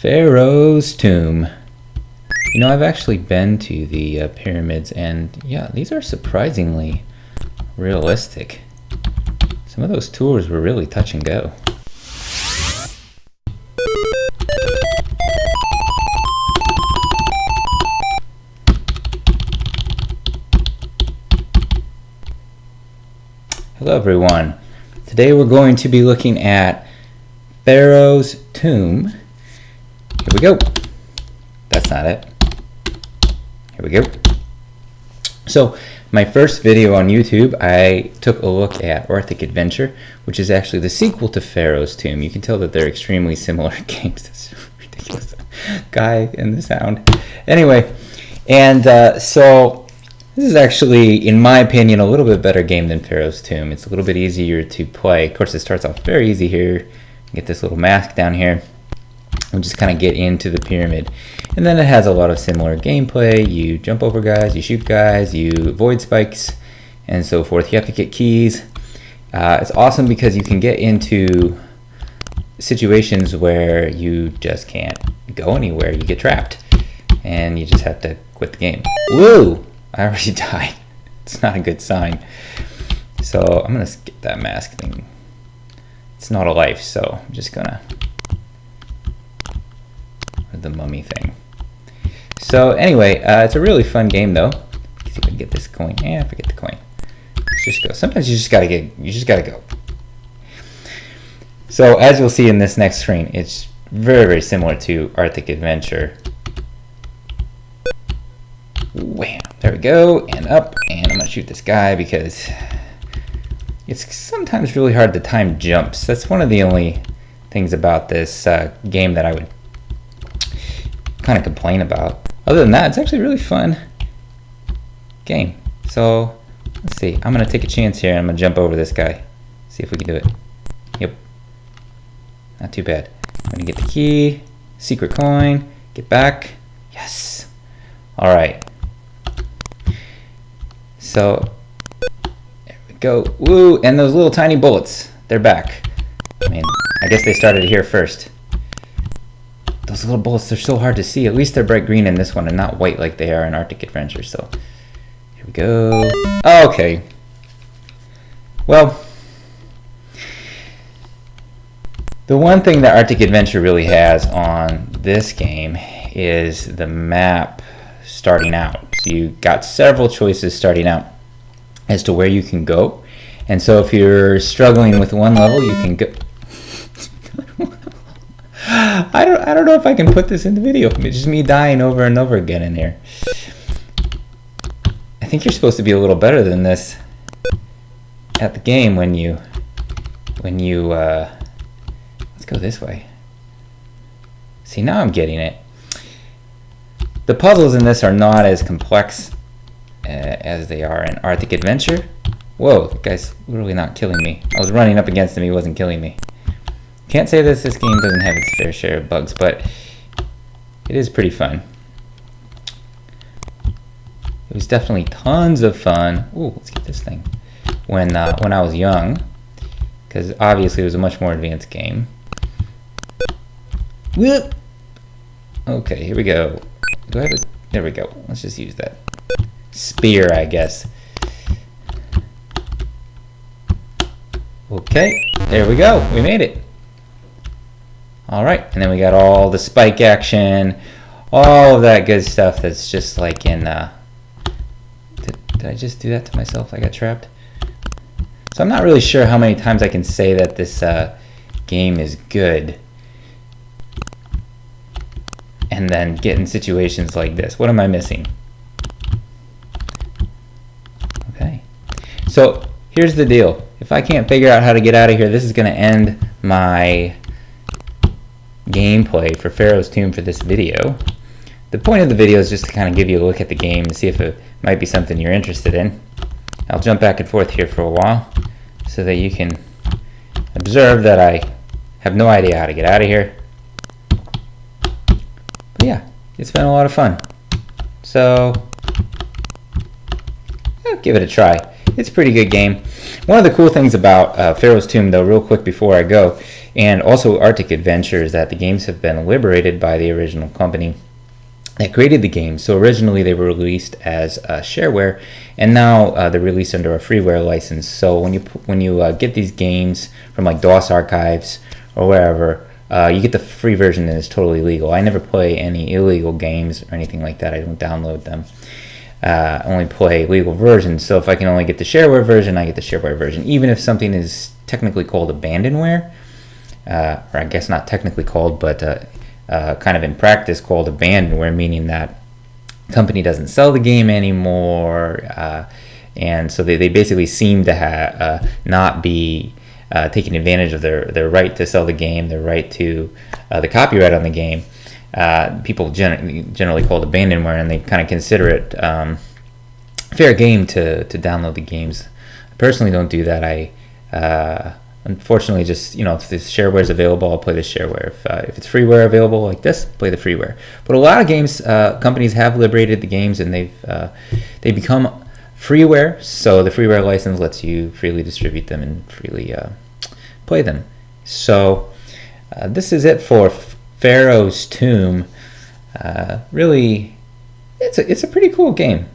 Pharaoh's Tomb. You know, I've actually been to the pyramids, and yeah, these are surprisingly realistic. Some of those tours were really touch and go. Hello everyone. Today we're going to be looking at Pharaoh's Tomb. Here we go. That's not it. Here we go. So, my first video on YouTube, I took a look at Arctic Adventure, which is actually the sequel to Pharaoh's Tomb. You can tell that they're extremely similar games. That's ridiculous. Guy in the sound. Anyway, and so this is actually, in my opinion, a little bit better game than Pharaoh's Tomb. It's a little bit easier to play. Of course, it starts off very easy here. Get this little mask down here. We'll just kind of get into the pyramid. And then it has a lot of similar gameplay. You jump over guys, you shoot guys, you avoid spikes, and so forth. You have to get keys. It's awesome because you can get into situations where you just can't go anywhere. You get trapped, and you just have to quit the game. Woo! I already died. It's not a good sign. So I'm gonna skip that mask thing. It's not a life, so I'm just gonna... the mummy thing. So anyway, it's a really fun game though. Let's see if I can get this coin. Yeah, forget the coin. Let's just go. Sometimes you just gotta go. So as you'll see in this next screen, it's very, very similar to Arctic Adventure. Wham! There we go, and up, and I'm gonna shoot this guy because it's sometimes really hard to time jumps. That's one of the only things about this game that I would kind of complain about. Other than that, it's actually a really fun game. So let's see. I'm gonna take a chance here and I'm gonna jump over this guy. See if we can do it. Yep. Not too bad. I'm gonna get the key, secret coin, get back. Yes. All right. So there we go. Woo! And those little tiny bullets, they're back. I mean, I guess they started here first. Those little bullets, they're so hard to see. At least they're bright green in this one and not white like they are in Arctic Adventure. So here we go. Okay. Well, the one thing that Arctic Adventure really has on this game is the map starting out. So you got several choices starting out as to where you can go. And so if you're struggling with one level, you can go... I don't know if I can put this in the video. It's just me dying over and over again in here. I think you're supposed to be a little better than this at the game when you let's go this way. See, now I'm getting it. The puzzles in this are not as complex as they are in Arctic Adventure. Whoa, the guy's literally not killing me. I was running up against him, he wasn't killing me. Can't say that this game doesn't have its fair share of bugs, but it is pretty fun. It was definitely tons of fun. Ooh, let's get this thing. When I was young, because obviously it was a much more advanced game. Whoop! Okay, here we go. Do I have a... There we go. Let's just use that spear, I guess. Okay, there we go. We made it. All right, and then we got all the spike action, all of that good stuff that's just like in, did I just do that to myself? I got trapped. So I'm not really sure how many times I can say that this game is good and then get in situations like this. What am I missing? Okay, so here's the deal. If I can't figure out how to get out of here, this is gonna end my gameplay for Pharaoh's Tomb for this video. The point of the video is just to kind of give you a look at the game and see if it might be something you're interested in. I'll jump back and forth here for a while so that you can observe that I have no idea how to get out of here. But yeah, it's been a lot of fun. So I'll give it a try. It's a pretty good game. One of the cool things about Pharaoh's Tomb, though, real quick before I go, And also Arctic Adventure is that the games have been liberated by the original company that created the game. So originally they were released as shareware, and now they're released under a freeware license. So when you get these games from like DOS archives or wherever, you get the free version, and it's totally legal. I never play any illegal games or anything like that. I don't download them. I only play legal versions. So if I can only get the shareware version, I get the shareware version, even if something is technically called abandonware. Or I guess not technically called, but kind of in practice called abandonware, meaning that company doesn't sell the game anymore, and so they basically seem to not be taking advantage of their right to sell the game, their right to the copyright on the game. People generally call it abandonware, and they kind of consider it fair game to download the games. I personally don't do that. I unfortunately just, if the shareware is available, I'll play the shareware. If it's freeware available like this, play the freeware. But a lot of games, companies have liberated the games, and they become freeware. So the freeware license lets you freely distribute them and freely play them. So this is it for Pharaoh's Tomb. Really, it's a pretty cool game.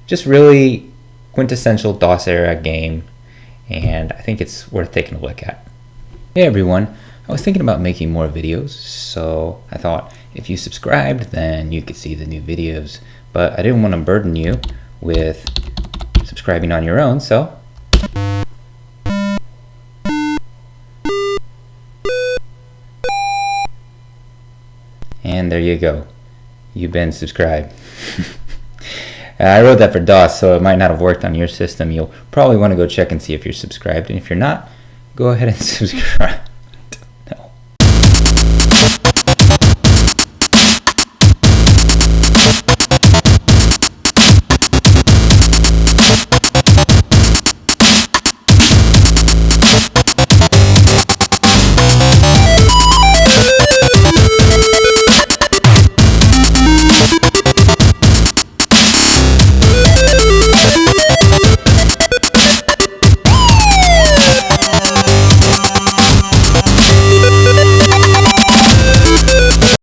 Just really quintessential DOS era game, and I think it's worth taking a look at. Hey everyone, I was thinking about making more videos, so I thought if you subscribed, then you could see the new videos, but I didn't want to burden you with subscribing on your own, so and there you go. You've been subscribed. I wrote that for DOS, so it might not have worked on your system. You'll probably want to go check and see if you're subscribed, and if you're not, go ahead and subscribe.